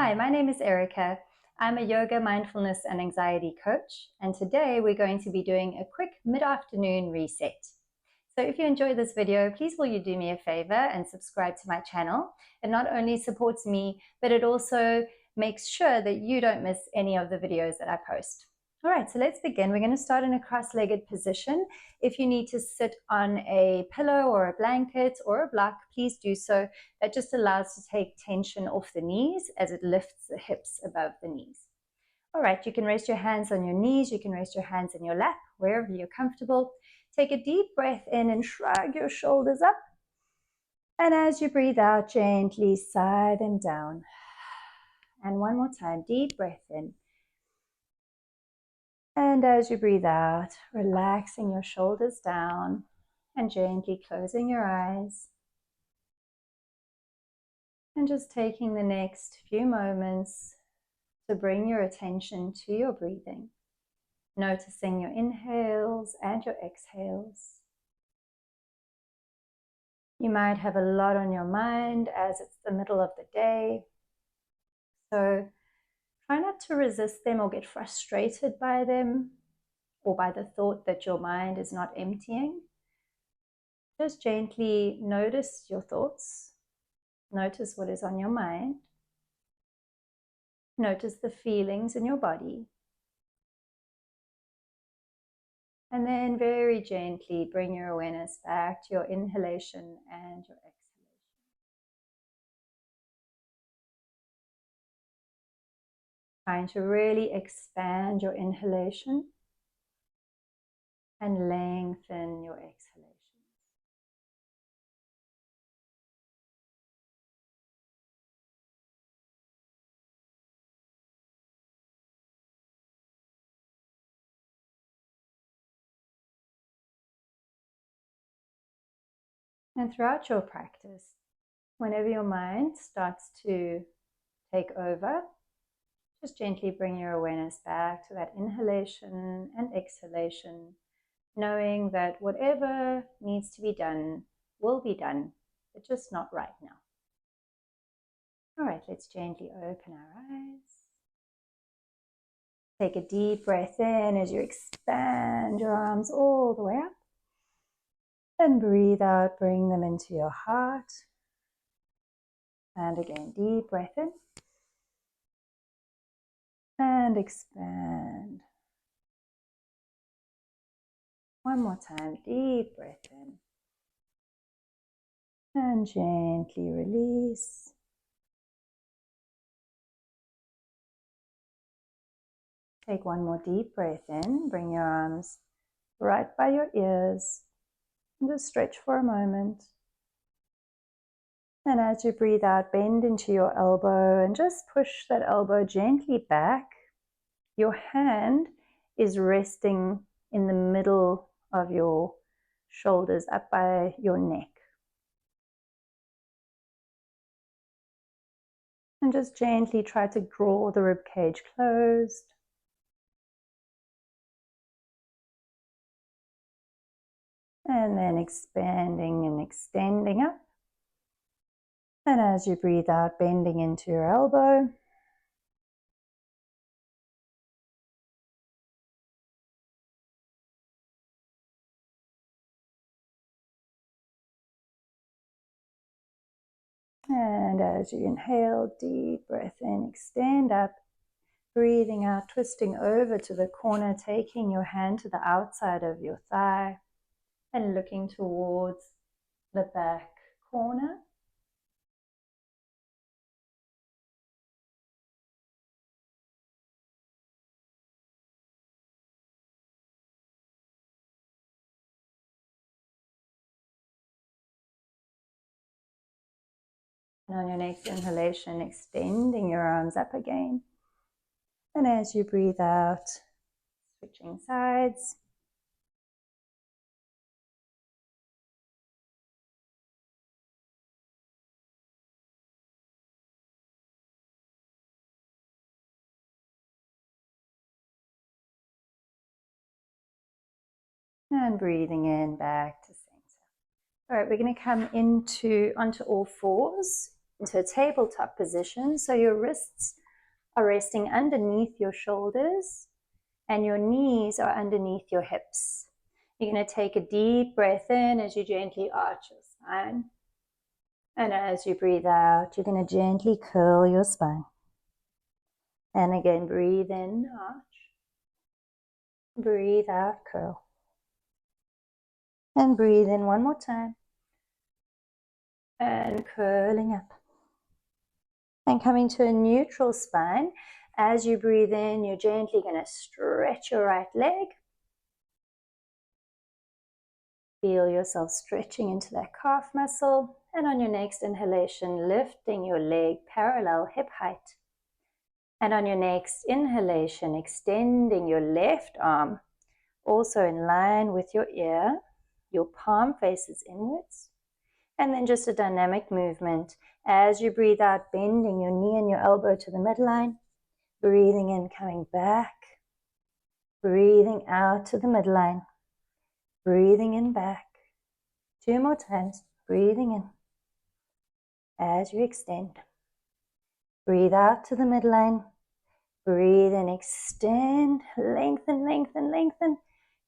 Hi, my name is Erica. I'm a yoga, mindfulness, and anxiety coach, and today we're going to be doing a quick mid-afternoon reset. So if you enjoyed this video, please will you do me a favor and subscribe to my channel. It not only supports me, but it also makes sure that you don't miss any of the videos that I post. All right, so let's begin. We're going to start in a cross-legged position. If you need to sit on a pillow or a blanket or a block, please do so. That just allows to take tension off the knees as it lifts the hips above the knees. All right, you can rest your hands on your knees. You can rest your hands in your lap, wherever you're comfortable. Take a deep breath in and shrug your shoulders up. And as you breathe out, gently sigh them down. And one more time, deep breath in. And as you breathe out, relaxing your shoulders down and gently closing your eyes. And just taking the next few moments to bring your attention to your breathing, noticing your inhales and your exhales. You might have a lot on your mind as it's the middle of the day, so try not to resist them or get frustrated by them or by the thought that your mind is not emptying. Just gently notice your thoughts, notice what is on your mind, notice the feelings in your body, and then very gently bring your awareness back to your inhalation and your exhalation. Trying to really expand your inhalation and lengthen your exhalation. And throughout your practice, whenever your mind starts to take over, just gently bring your awareness back to that inhalation and exhalation, knowing that whatever needs to be done will be done, but just not right now. All right, let's gently open our eyes. Take a deep breath in as you expand your arms all the way up. And breathe out, bring them into your heart. And again, deep breath in. And expand. One more time, deep breath in. And gently release. Take one more deep breath in. Bring your arms right by your ears. And just stretch for a moment. And as you breathe out, bend into your elbow and just push that elbow gently back. Your hand is resting in the middle of your shoulders, up by your neck. And just gently try to draw the rib cage closed. And then expanding and extending up. And as you breathe out, bending into your elbow. And as you inhale, deep breath in, extend up. Breathing out, twisting over to the corner, taking your hand to the outside of your thigh and looking towards the back corner. And on your next inhalation, extending your arms up again. And as you breathe out, switching sides. And breathing in back to center. All right, we're going to come onto all fours. into a tabletop position. So your wrists are resting underneath your shoulders and your knees are underneath your hips. You're going to take a deep breath in as you gently arch your spine. And as you breathe out, you're going to gently curl your spine. And again, breathe in, arch. Breathe out, curl. And breathe in one more time. And curling up. And coming to a neutral spine. As you breathe in, you're gently going to stretch your right leg. Feel yourself stretching into that calf muscle. And on your next inhalation, lifting your leg parallel hip height. And on your next inhalation, extending your left arm, also in line with your ear. Your palm faces inwards. And then just a dynamic movement. As you breathe out, bending your knee and your elbow to the midline. Breathing in, coming back. Breathing out to the midline. Breathing in, back. 2 more times. Breathing in. As you extend. Breathe out to the midline. Breathe in, extend, lengthen, lengthen, lengthen,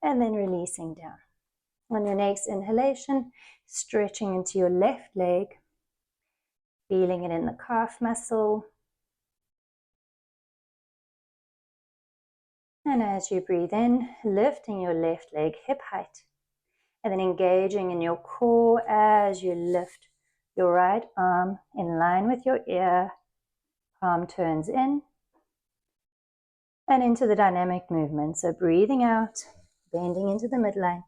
and then releasing down. On your next inhalation, stretching into your left leg, feeling it in the calf muscle. And as you breathe in, lifting your left leg hip height, and then engaging in your core as you lift your right arm in line with your ear, palm turns in, and into the dynamic movement. So breathing out, bending into the midline,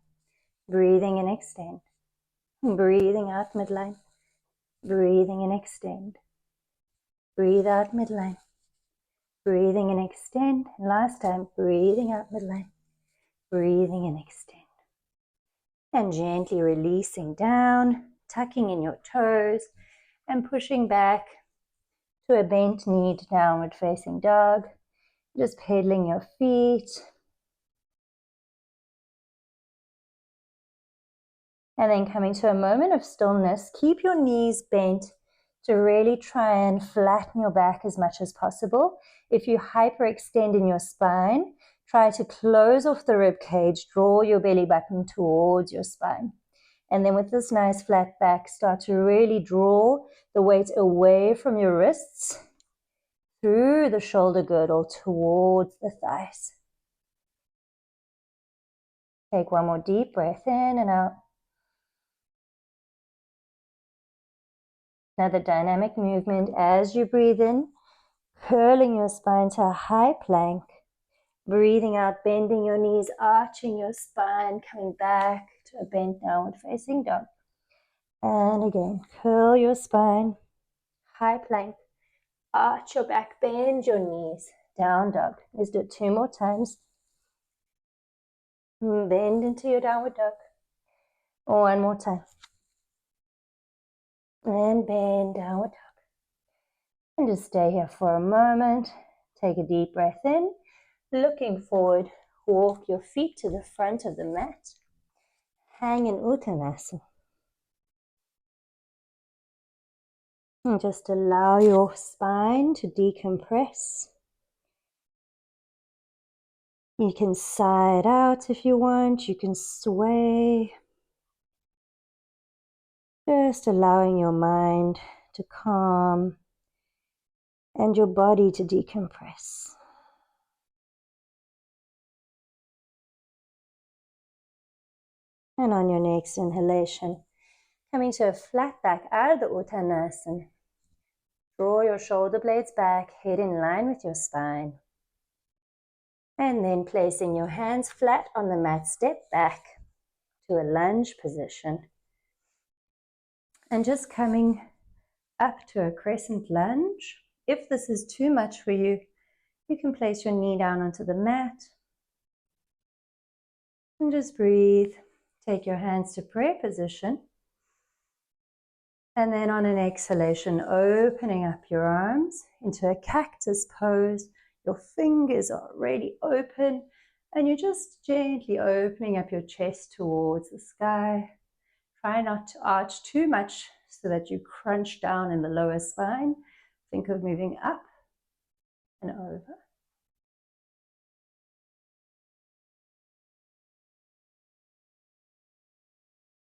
breathing in, extend, breathing out midline, breathing in, extend, breathe out midline, breathing in, extend, and last time, breathing out midline, breathing in, extend. And gently releasing down, tucking in your toes, and pushing back to a bent knee to downward facing dog. Just pedaling your feet. And then coming to a moment of stillness, keep your knees bent to really try and flatten your back as much as possible. If you hyperextend in your spine, try to close off the rib cage, draw your belly button towards your spine. And then with this nice flat back, start to really draw the weight away from your wrists, through the shoulder girdle towards the thighs. Take one more deep breath in and out. Another dynamic movement as you breathe in, curling your spine to a high plank. Breathing out, bending your knees, arching your spine, coming back to a bent downward facing dog. And again, curl your spine, high plank. Arch your back, bend your knees, down dog. Let's do it 2 more times. Bend into your downward dog. 1 more time. And bend, downward dog. And just stay here for a moment. Take a deep breath in. Looking forward, walk your feet to the front of the mat. Hang in Uttanasana. And just allow your spine to decompress. You can side out if you want, you can sway. Just allowing your mind to calm and your body to decompress. And on your next inhalation, coming to a flat back out of the Uttanasana. Draw your shoulder blades back, head in line with your spine. And then placing your hands flat on the mat, step back to a lunge position. And just coming up to a crescent lunge. If this is too much for you, you can place your knee down onto the mat. And just breathe. Take your hands to prayer position. And then on an exhalation, opening up your arms into a cactus pose. Your fingers are already open and you're just gently opening up your chest towards the sky. Try not to arch too much so that you crunch down in the lower spine. Think of moving up and over.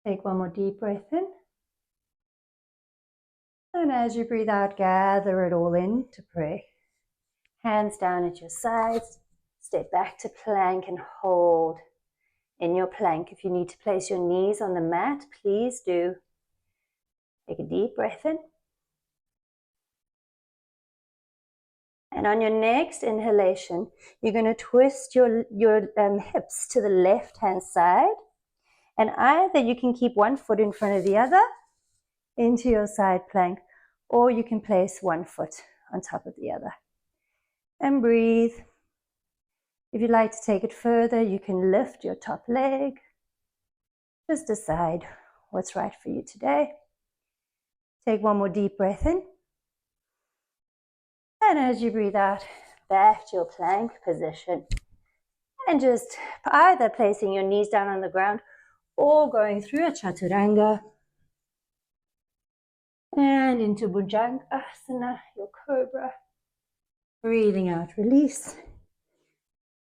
Take one more deep breath in. And as you breathe out, gather it all in to pray. Hands down at your sides. Step back to plank and hold in your plank. If you need to place your knees on the mat, please do. Take a deep breath in. And on your next inhalation, you're going to twist your hips to the left-hand side. And either you can keep one foot in front of the other into your side plank, or you can place one foot on top of the other. And breathe. If you'd like to take it further, you can lift your top leg. Just decide what's right for you today. Take one more deep breath in. And as you breathe out, back to your plank position. And just either placing your knees down on the ground or going through a chaturanga and into Bhujangasana, your cobra. Breathing out, release.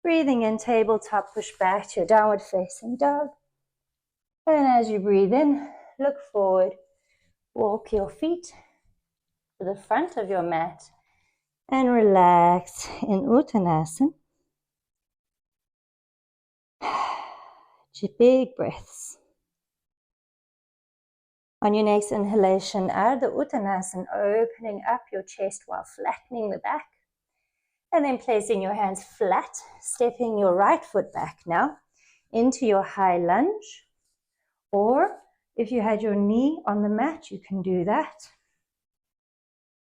Breathing in, tabletop, push back to your downward facing dog. And as you breathe in, look forward. Walk your feet to the front of your mat and relax in Uttanasana. Big breaths. On your next inhalation, Ardha Uttanasana, opening up your chest while flattening the back. And then placing your hands flat, stepping your right foot back now into your high lunge. Or if you had your knee on the mat, you can do that.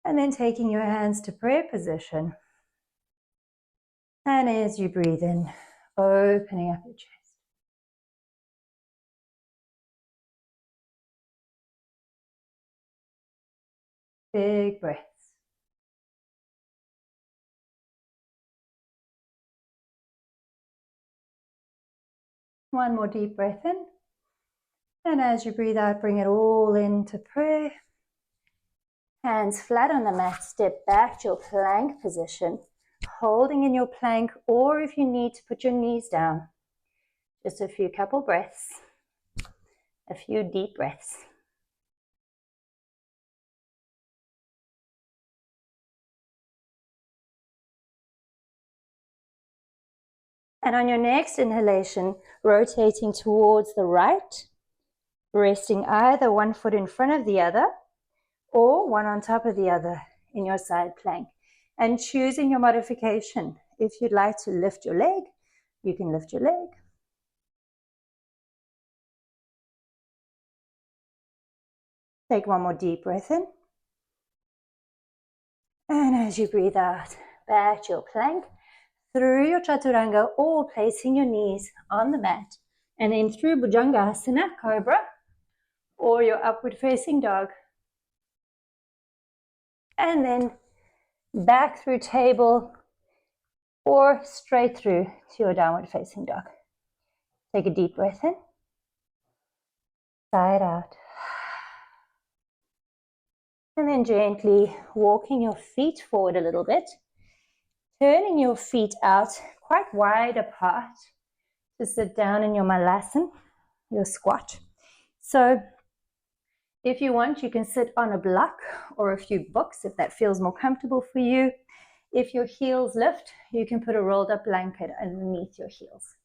And then taking your hands to prayer position. And as you breathe in, opening up your chest. Big breaths. One more deep breath in. And as you breathe out, bring it all into prayer. Hands flat on the mat, step back to your plank position, holding in your plank, or if you need to put your knees down. Just a few couple breaths, a few deep breaths. And on your next inhalation, rotating towards the right, resting either one foot in front of the other or one on top of the other in your side plank. And choosing your modification. If you'd like to lift your leg, you can lift your leg. Take one more deep breath in. And as you breathe out, back to your plank, through your chaturanga, or placing your knees on the mat. And then through Bhujangasana, cobra, or your upward facing dog. And then back through table, or straight through to your downward facing dog. Take a deep breath in. Sigh it out. And then gently walking your feet forward a little bit, turning your feet out quite wide apart to sit down in your malasana, your squat. So if you want, you can sit on a block or a few books if that feels more comfortable for you. If your heels lift, you can put a rolled up blanket underneath your heels.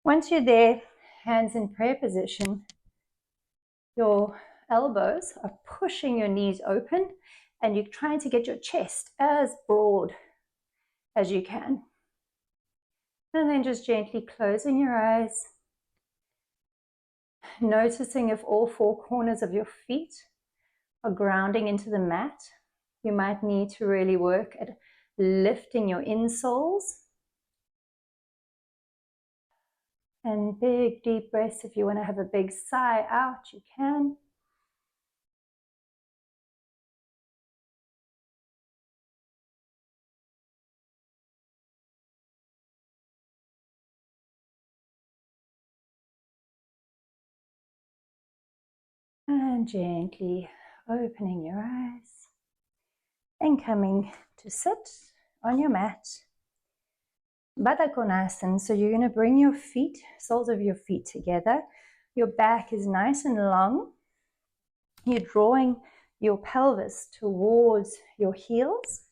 Once you're there, hands in prayer position, your elbows are pushing your knees open and you're trying to get your chest as broad as you can. And then just gently closing your eyes, noticing if all four corners of your feet are grounding into the mat. You might need to really work at lifting your insoles. And big deep breaths. If you want to have a big sigh out, you can. And gently opening your eyes and coming to sit on your mat. Baddha Konasana. So you're going to bring your feet, soles of your feet together. Your back is nice and long. You're drawing your pelvis towards your heels,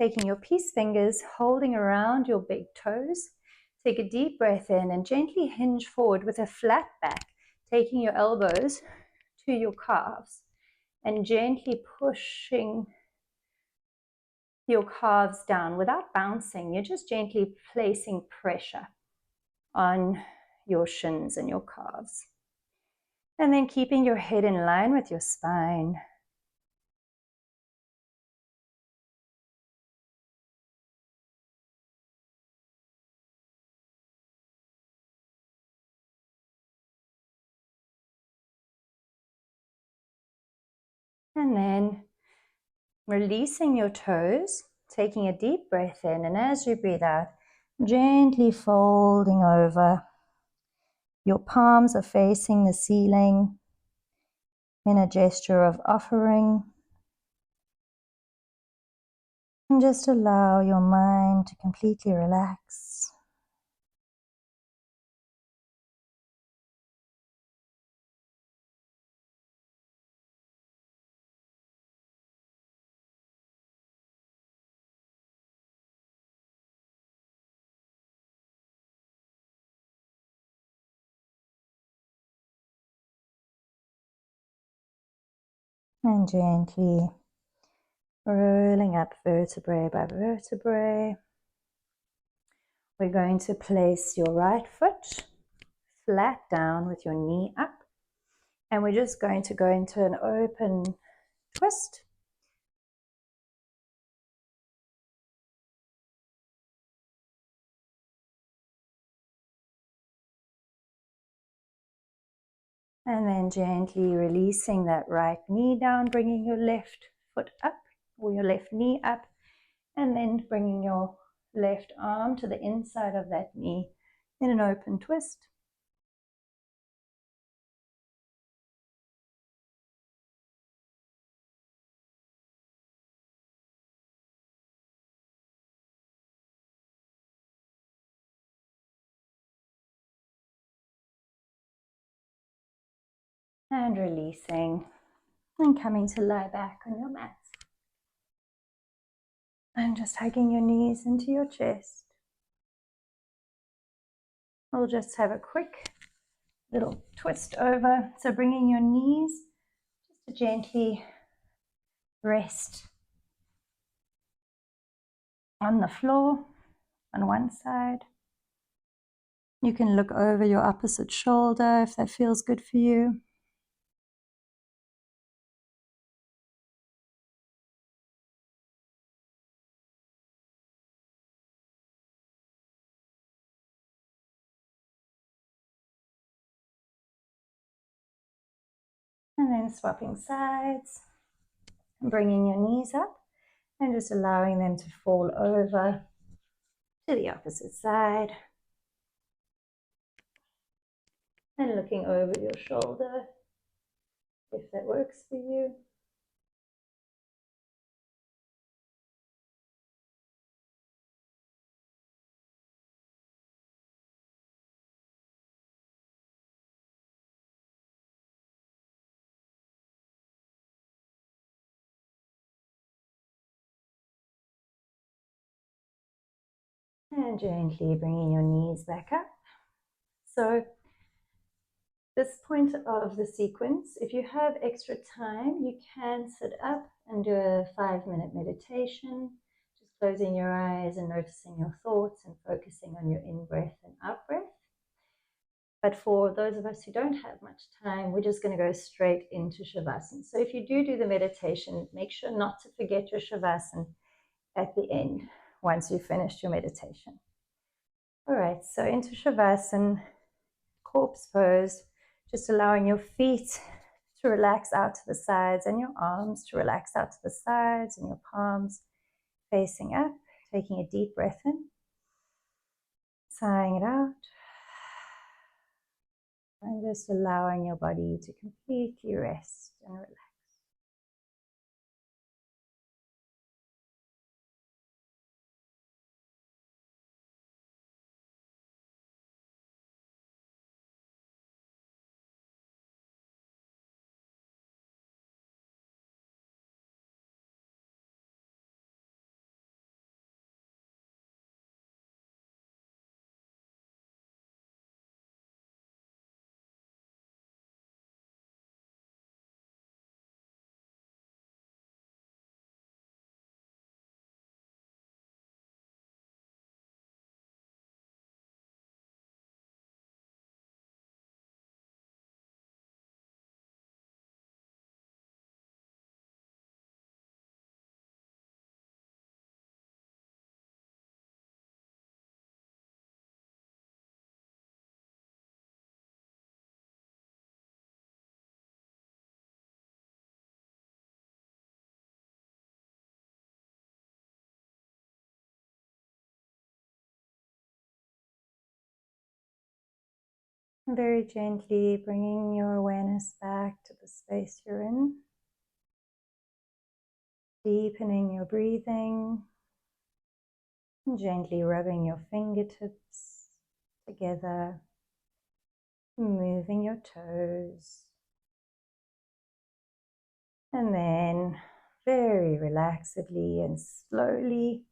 taking your peace fingers, holding around your big toes. Take a deep breath in and gently hinge forward with a flat back, taking your elbows to your calves and gently pushing your calves down without bouncing. You're just gently placing pressure on your shins and your calves. And then keeping your head in line with your spine. And then releasing your toes, taking a deep breath in, and as you breathe out, gently folding over. Your palms are facing the ceiling in a gesture of offering. And just allow your mind to completely relax. And gently rolling up vertebrae by vertebrae. We're going to place your right foot flat down with your knee up. And we're just going to go into an open twist. And then gently releasing that right knee down, bringing your left foot up or your left knee up, and then bringing your left arm to the inside of that knee in an open twist. And releasing and coming to lie back on your mat. And just hugging your knees into your chest. We'll just have a quick little twist over. So bringing your knees just to gently rest on the floor on one side. You can look over your opposite shoulder if that feels good for you. And then swapping sides and bringing your knees up and just allowing them to fall over to the opposite side. And looking over your shoulder if that works for you. And gently bringing your knees back up. So this point of the sequence, if you have extra time, you can sit up and do a 5-minute meditation, just closing your eyes and noticing your thoughts and focusing on your in-breath and out-breath. But for those of us who don't have much time, we're just going to go straight into Shavasana. So if you do the meditation, make sure not to forget your Shavasana at the end once you've finished your meditation. All right, so into Shavasana, corpse pose, just allowing your feet to relax out to the sides and your arms to relax out to the sides and your palms facing up, taking a deep breath in, sighing it out. And just allowing your body to completely rest and relax. Very gently bringing your awareness back to the space you're in. Deepening your breathing. And gently rubbing your fingertips together. Moving your toes. And then very relaxedly and slowly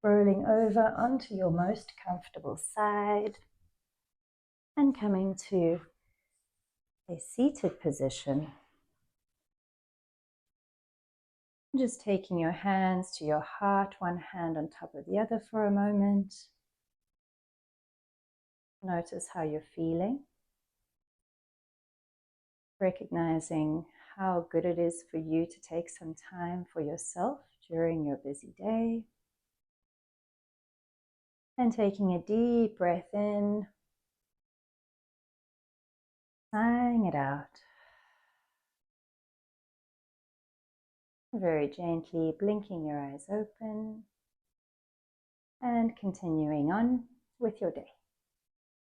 rolling over onto your most comfortable side and coming to a seated position. Just taking your hands to your heart, one hand on top of the other for a moment. Notice how you're feeling. Recognizing how good it is for you to take some time for yourself during your busy day. And taking a deep breath in, sighing it out. Very gently blinking your eyes open and continuing on with your day.